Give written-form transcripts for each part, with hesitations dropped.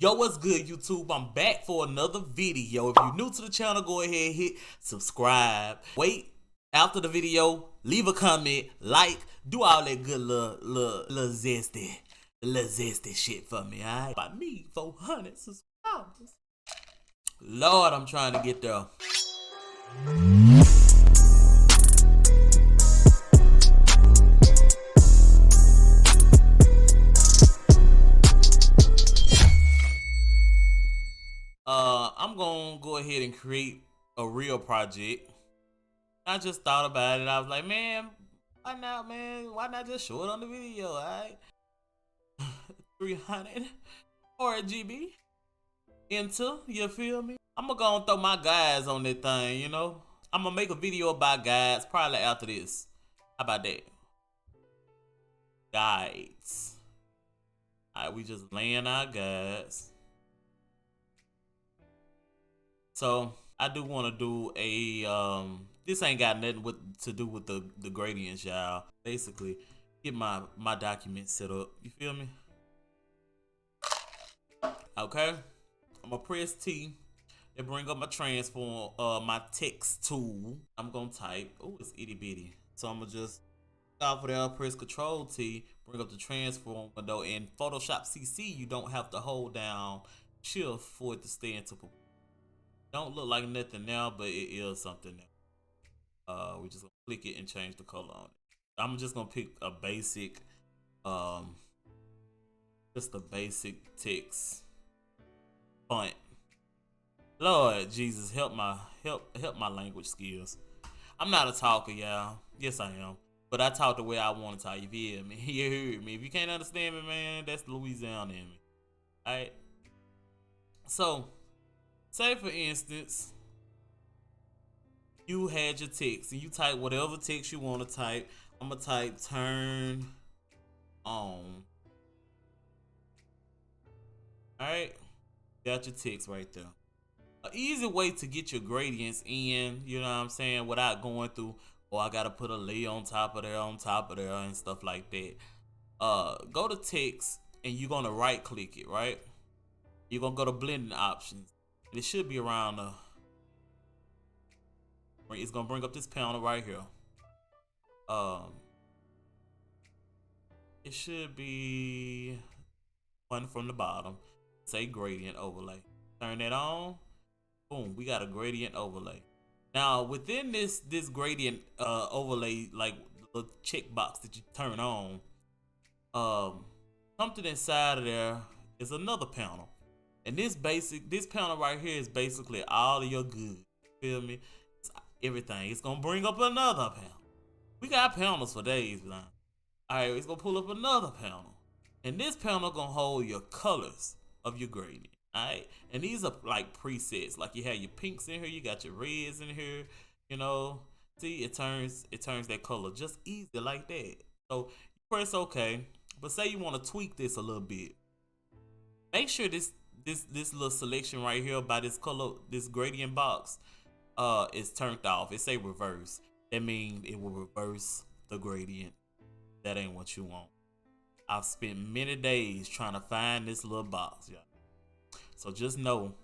Yo, what's good, YouTube? I'm back for another video. If you're new to the channel, go ahead, hit subscribe. Wait after the video, leave a comment, like, do all that good little zesty shit for me, alright? By me, 400 subscribers. Lord, I'm trying to get there. I'm gonna go ahead and create a real project. I just thought about it. I was like, man, why not, man? Why not just show it on the video, alright? 300 or a GB into, you feel me? I'm gonna go and throw my guides on that thing, you know? I'm gonna make a video about guides probably after this. How about that? Guides. Alright, we just laying our guides. So I do want to do a this ain't got nothing to do with the gradients, y'all. Basically, get my document set up. You feel me? Okay. I'm gonna press T and bring up my transform, my text tool. I'm gonna type. Oh, it's itty bitty. So I'm gonna just off of there, press Control T, bring up the transform window. In Photoshop CC, you don't have to hold down Shift for it to stay into. Don't look like nothing now, but it is something now. We just gonna click it and change the color on it. I'm just gonna pick a basic, just a basic text font. Lord Jesus, help my language skills. I'm not a talker, y'all. Yes, I am, but I talk the way I want to talk. You feel me? You heard me. If you can't understand me, man, that's Louisiana in me. All right. So, say for instance, you had your text and you type whatever text you want to type. I'm gonna type turn on. Alright, got your text right there. An easy way to get your gradients in, you know what I'm saying, without going through, oh, I gotta put a layer on top of there, and stuff like that. Go to text and you're gonna right click it, right? You're gonna go to blending options. It should be around it's gonna bring up this panel right here. It should be one from the bottom. Say gradient overlay. Turn that on. Boom, we got a gradient overlay. Now within this gradient overlay, like the checkbox that you turn on, something inside of there is another panel. And this panel right here is basically all of your goods. Feel me? It's everything. It's gonna bring up another panel. We got panels for days now. Alright, it's gonna pull up another panel. And this panel gonna hold your colors of your gradient. Alright? And these are like presets. Like you have your pinks in here, you got your reds in here, you know. See, it turns that color just easy like that. So you press OK. But say you want to tweak this a little bit. Make sure this little selection right here by this color, this gradient box, is turned off. It say reverse. That means it will reverse the gradient. That ain't what you want. I've spent many days trying to find this little box, y'all. So just know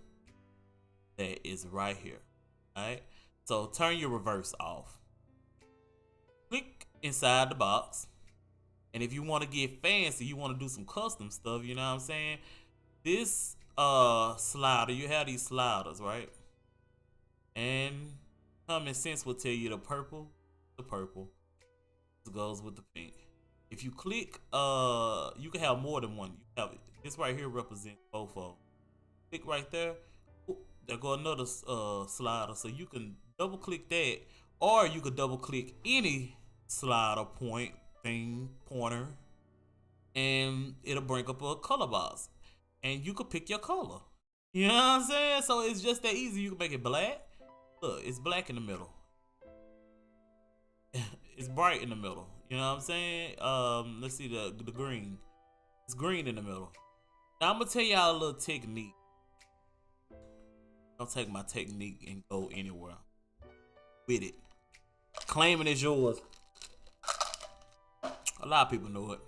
that it's right here. Alright? So turn your reverse off. Click inside the box. And if you want to get fancy, you want to do some custom stuff, you know what I'm saying? This slider, you have these sliders, right? And common sense will tell you the purple goes with the pink. If you click, you can have more than one. You have it. This right here represents both of them. Click right there. Ooh, there go another slider. So you can double click that, or you could double click any slider pointer, and it'll bring up a color box. And you could pick your color. You know what I'm saying? So it's just that easy. You can make it black. Look, it's black in the middle. It's bright in the middle. You know what I'm saying? Let's see the green. It's green in the middle. Now I'm gonna tell y'all a little technique. I'll take my technique and go anywhere with it. Claim it as yours. A lot of people know it.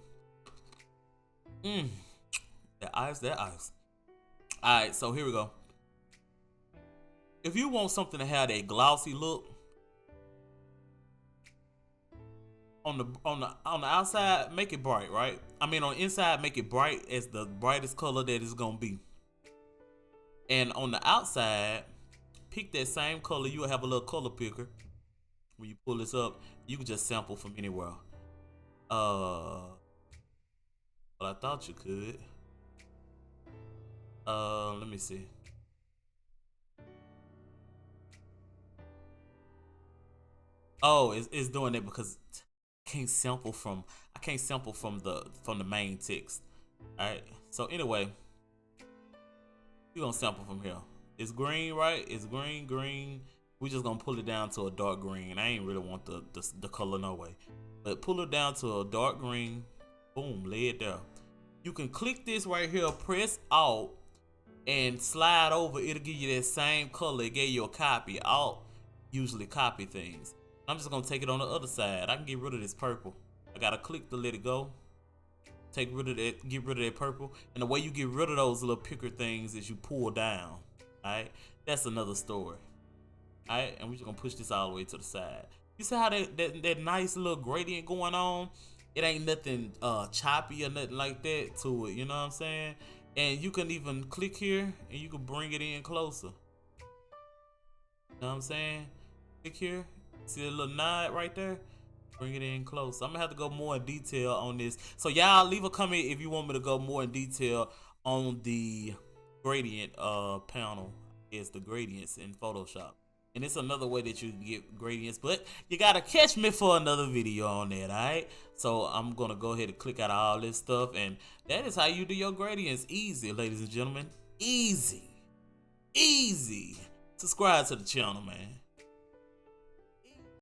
That ice. All right, so here we go. If you want something to have that glossy look on the outside, make it bright, right? I mean, on the inside, make it bright as the brightest color that it's gonna be. And on the outside, pick that same color. You will have a little color picker. When you pull this up, you can just sample from anywhere. Well, I thought you could. Let me see. Oh, it's doing it because I can't sample from the main text. Alright. So anyway, we're gonna sample from here. It's green, right? It's green. We just gonna pull it down to a dark green. I ain't really want the color no way. But pull it down to a dark green. Boom, lay it there. You can click this right here, press Alt, and slide over. It'll give you that same color it gave you a copy. Alt usually copy things. I'm just gonna take it on the other side. I can get rid of this purple. I gotta click to let it go. Get rid of that purple. And the way you get rid of those little picker things is you pull down. Alright? That's another story. Alright, and we're just gonna push this all the way to the side. You see how that nice little gradient going on? It ain't nothing choppy or nothing like that to it, you know what I'm saying? And you can even click here and you can bring it in closer. You know what I'm saying? Click here. See a little nod right there? Bring it in close. I'm gonna have to go more in detail on this. So y'all leave a comment if you want me to go more in detail on the gradient panel. It's the gradients in Photoshop. And it's another way that you can get gradients, but you gotta catch me for another video on that, alright? So I'm gonna go ahead and click out all this stuff, and that is how you do your gradients. Easy, ladies and gentlemen. Easy. Subscribe to the channel, man.